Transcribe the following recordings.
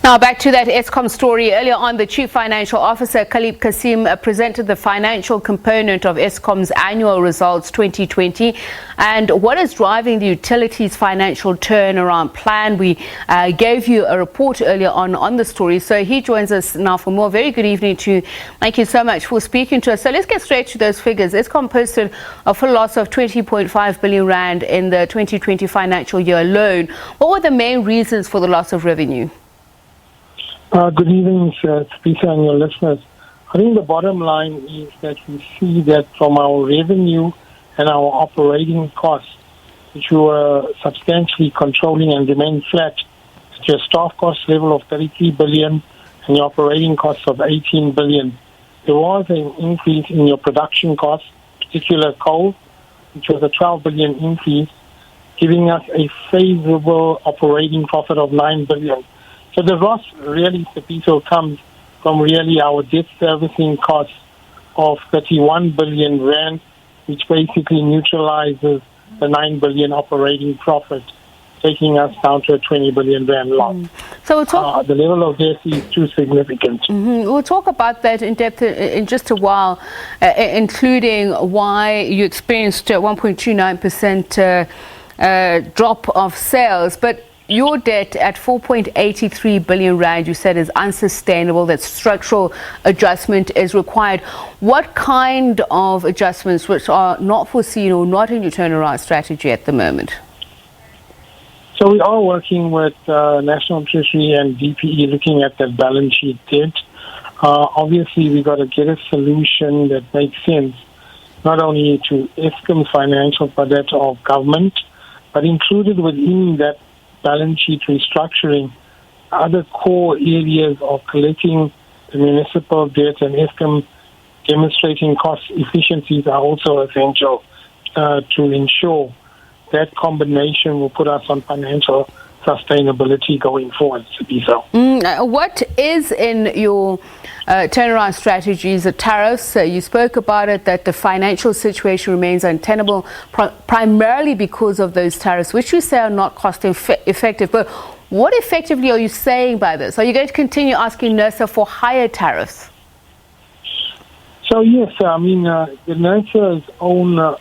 Now back to that Eskom story. Earlier on, the Chief Financial Officer, Calib Cassim, presented the financial component of Eskom's annual results 2020 and what is driving the utilities financial turnaround plan. We gave you a report earlier on the story, so he joins us now for more. Very good evening to you. Thank you so much for speaking to us. So let's get straight to those figures. Eskom posted a full loss of 20.5 billion rand in the 2020 financial year alone. What were the main reasons for the loss of revenue? Good evening, Speaker, and your listeners. I think the bottom line is that we see that from our revenue and our operating costs, which we were substantially controlling and remain flat, at your staff cost level of 33 billion and your operating costs of 18 billion. There was an increase in your production costs, particularly coal, which was a 12 billion increase, giving us a favorable operating profit of 9 billion. So the loss really, Sapiso, comes from really our debt servicing costs of 31 billion rand, which basically neutralizes the 9 billion operating profit, taking us down to a 20 billion rand loss. So we'll talk. The level of debt is too significant. We'll talk about that in depth in just a while, including why you experienced a 1.29% drop of sales. But your debt at 4.83 billion rand, you said, is unsustainable, that structural adjustment is required. What kind of adjustments which are not foreseen or not in your turnaround strategy at the moment? So we are working with National Treasury and DPE looking at that balance sheet debt. Obviously, we got to get a solution that makes sense, not only to Eskom's financial, but that of government, but included within that balance sheet restructuring, other core areas of collecting the municipal debt and Eskom demonstrating cost efficiencies are also essential to ensure that combination will put us on financial sustainability going forward. What is in your turnaround strategies, the tariffs? You spoke about it, that the financial situation remains untenable primarily because of those tariffs, which you say are not cost effective. But what effectively are you saying by this? Are you going to continue asking NERSA for higher tariffs? So yes, I mean, the NERSA's own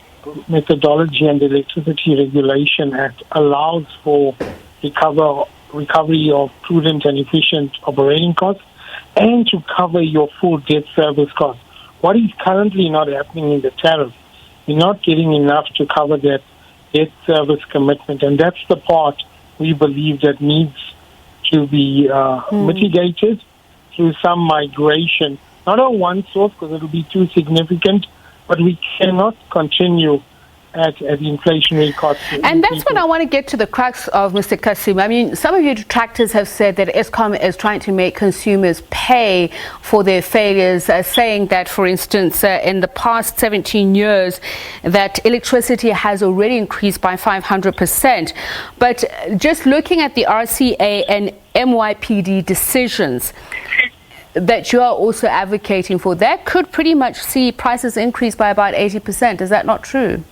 methodology and the Electricity Regulation Act allows for recovery of prudent and efficient operating costs and to cover your full debt service costs. What is currently not happening in the tariff, you're not getting enough to cover that debt service commitment, and that's the part we believe that needs to be mitigated through some migration. Not on one source, because it will be too significant, but we cannot continue at inflationary costs. And that's what I want to get to the crux of, Mr. Cassim. I mean, some of your detractors have said that Eskom is trying to make consumers pay for their failures, saying that, for instance, in the past 17 years, that electricity has already increased by 500%. But just looking at the RCA and MYPD decisions that you are also advocating for, that could pretty much see prices increase by about 80%. Is that not true?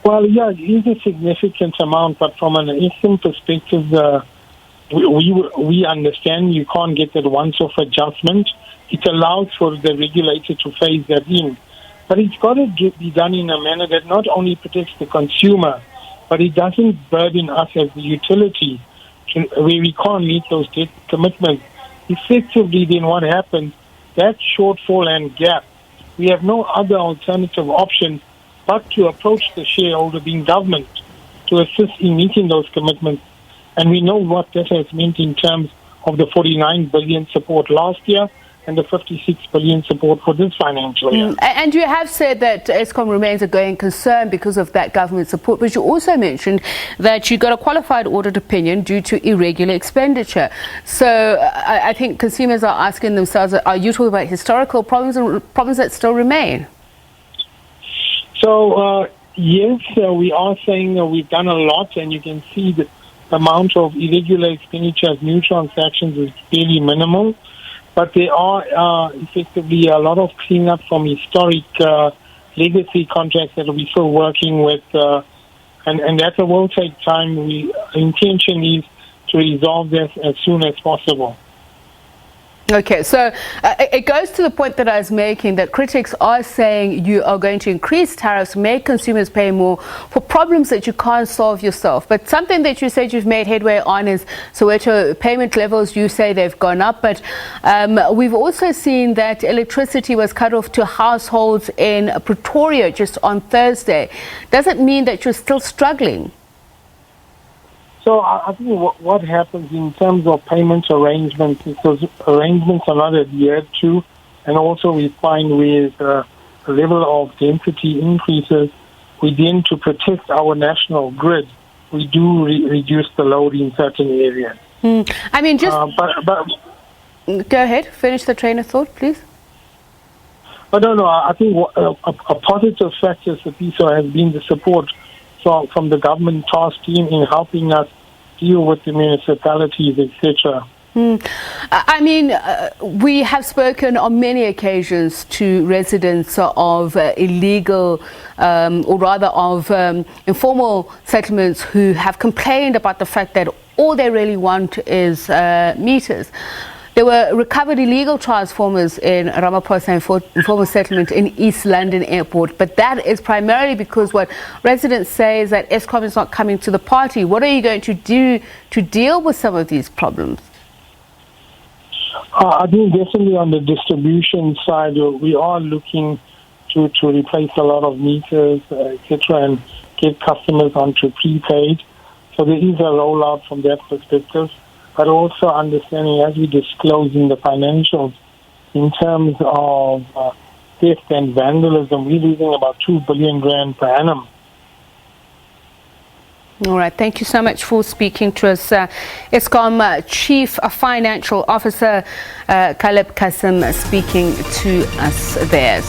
Well, yeah, it is a significant amount, but from an Eskom perspective, we understand you can't get that once-off adjustment. It allows for the regulator to phase that in. But it's got to be done in a manner that not only protects the consumer, but it doesn't burden us as the utility where we can't meet those debt commitments. Effectively, then what happens, that shortfall and gap, we have no other alternative option but to approach the shareholder, being government, to assist in meeting those commitments. And we know what that has meant in terms of the 49 billion support last year and the 56 billion support for this financial year. And you have said that Eskom remains a going concern because of that government support, but you also mentioned that you got a qualified audit opinion due to irregular expenditure. So I think consumers are asking themselves, are you talking about historical problems or problems that still remain? So, yes, we are saying we've done a lot, and you can see the amount of irregular expenditure as new transactions is fairly minimal. But there are effectively a lot of cleanup from historic legacy contracts that we're still working with, and that will take time. Our intention is to resolve this as soon as possible. Okay, so it goes to the point that I was making, that critics are saying you are going to increase tariffs, make consumers pay more for problems that you can't solve yourself. But something that you said you've made headway on is Soweto payment levels. You say they've gone up, but we've also seen that electricity was cut off to households in Pretoria just on Thursday. Does it mean that you're still struggling? So I think what happens in terms of payment arrangements, because arrangements are not adhered to, and also we find with the level of density increases, within to protect our national grid, we do reduce the load in certain areas. I mean, just but go ahead, finish the train of thought, please. But no, I think a positive factor, Sapiso, has been the support from the government task team in helping us deal with the municipalities, etc. I mean, we have spoken on many occasions to residents of illegal, or rather of informal settlements who have complained about the fact that all they really want is meters. There were recovered illegal transformers in Ramaphosa informal settlement in East London Airport, but that is primarily because what residents say is that Eskom is not coming to the party. What are you going to do to deal with some of these problems? I think definitely on the distribution side, we are looking to replace a lot of meters, etc., and get customers onto prepaid. So there is a rollout from that perspective. But also understanding, as we disclose in the financials, in terms of theft and vandalism, we're losing about 2 billion rand per annum. All right. Thank you so much for speaking to us. Eskom Chief Financial Officer Calib Cassim speaking to us there.